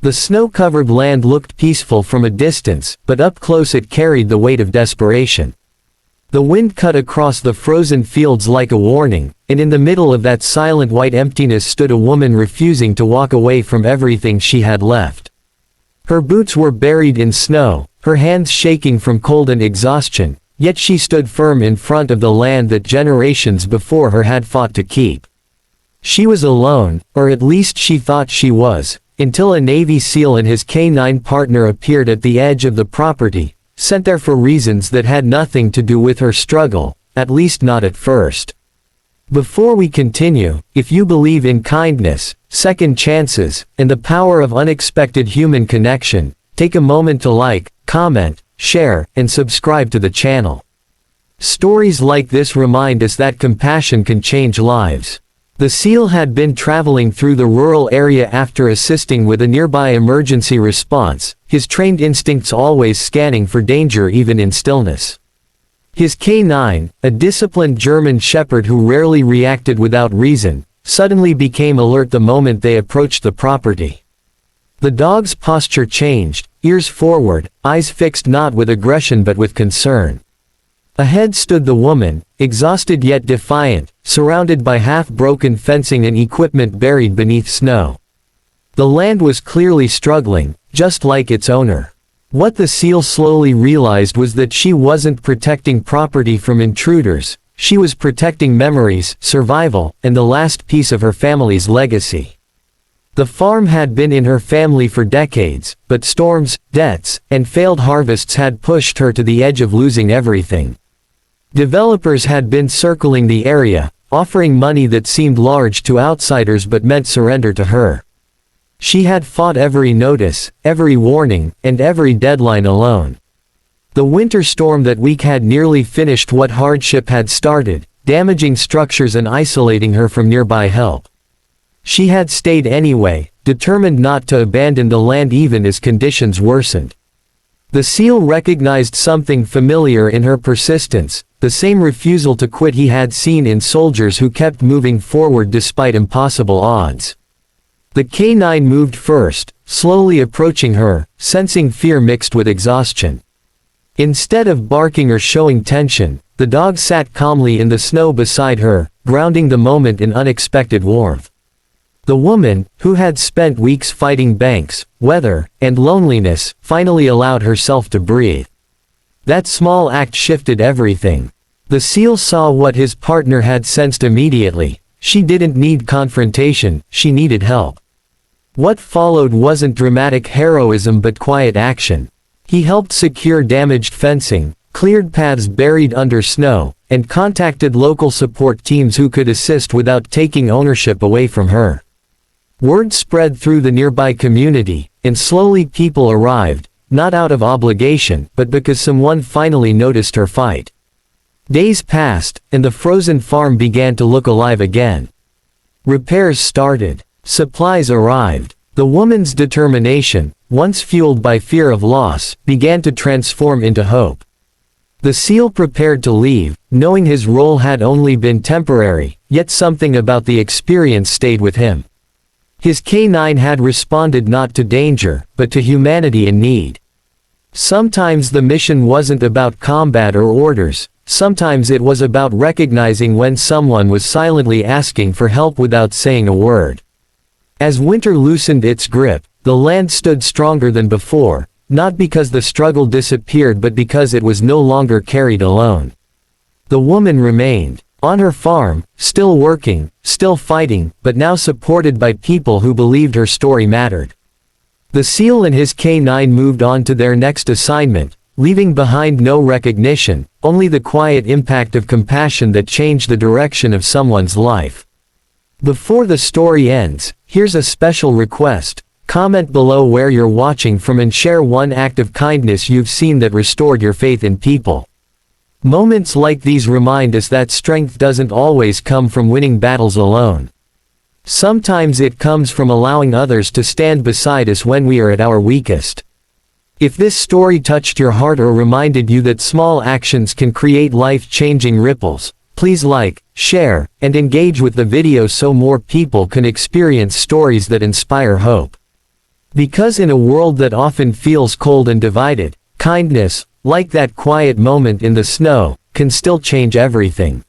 The snow-covered land looked peaceful from a distance, but up close it carried the weight of desperation. The wind cut across the frozen fields like a warning, and in the middle of that silent white emptiness stood a woman refusing to walk away from everything she had left. Her boots were buried in snow, her hands shaking from cold and exhaustion, yet she stood firm in front of the land that generations before her had fought to keep. She was alone, or at least she thought she was, until a Navy SEAL and his K-9 partner appeared at the edge of the property, sent there for reasons that had nothing to do with her struggle, at least not at first. Before we continue, if you believe in kindness, second chances, and the power of unexpected human connection, take a moment to like, comment, share, and subscribe to the channel. Stories like this remind us that compassion can change lives. The SEAL had been traveling through the rural area after assisting with a nearby emergency response, his trained instincts always scanning for danger even in stillness. His K-9, a disciplined German shepherd who rarely reacted without reason, suddenly became alert the moment they approached the property. The dog's posture changed, ears forward, eyes fixed not with aggression but with concern. Ahead stood the woman, exhausted yet defiant, surrounded by half-broken fencing and equipment buried beneath snow. The land was clearly struggling, just like its owner. What the SEAL slowly realized was that she wasn't protecting property from intruders, she was protecting memories, survival, and the last piece of her family's legacy. The farm had been in her family for decades, but storms, debts, and failed harvests had pushed her to the edge of losing everything. Developers had been circling the area, offering money that seemed large to outsiders but meant surrender to her. She had fought every notice, every warning, and every deadline alone. The winter storm that week had nearly finished what hardship had started, damaging structures and isolating her from nearby help. She had stayed anyway, determined not to abandon the land even as conditions worsened. The SEAL recognized something familiar in her persistence, the same refusal to quit he had seen in soldiers who kept moving forward despite impossible odds. The K-9 moved first, slowly approaching her, sensing fear mixed with exhaustion. Instead of barking or showing tension, the dog sat calmly in the snow beside her, grounding the moment in unexpected warmth. The woman, who had spent weeks fighting banks, weather, and loneliness, finally allowed herself to breathe. That small act shifted everything. The SEAL saw what his partner had sensed immediately: she didn't need confrontation, she needed help. What followed wasn't dramatic heroism but quiet action. He helped secure damaged fencing, cleared paths buried under snow, and contacted local support teams who could assist without taking ownership away from her. Word spread through the nearby community, and slowly people arrived, not out of obligation, but because someone finally noticed her fight. Days passed, and the frozen farm began to look alive again. Repairs started. Supplies arrived. The woman's determination, once fueled by fear of loss, began to transform into hope. The SEAL prepared to leave, knowing his role had only been temporary, yet something about the experience stayed with him. His K-9 had responded not to danger, but to humanity in need. Sometimes the mission wasn't about combat or orders, sometimes it was about recognizing when someone was silently asking for help without saying a word. As winter loosened its grip, the land stood stronger than before, not because the struggle disappeared but because it was no longer carried alone. The woman remained. On her farm, still working, still fighting, but now supported by people who believed her story mattered. The SEAL and his K-9 moved on to their next assignment, leaving behind no recognition, only the quiet impact of compassion that changed the direction of someone's life. Before the story ends, here's a special request. Comment below where you're watching from and share one act of kindness you've seen that restored your faith in people. Moments like these remind us that strength doesn't always come from winning battles alone. Sometimes it comes from allowing others to stand beside us when we are at our weakest. If this story touched your heart or reminded you that small actions can create life-changing ripples, please like, share, and engage with the video so more people can experience stories that inspire hope. Because in a world that often feels cold and divided, kindness, like that quiet moment in the snow, can still change everything.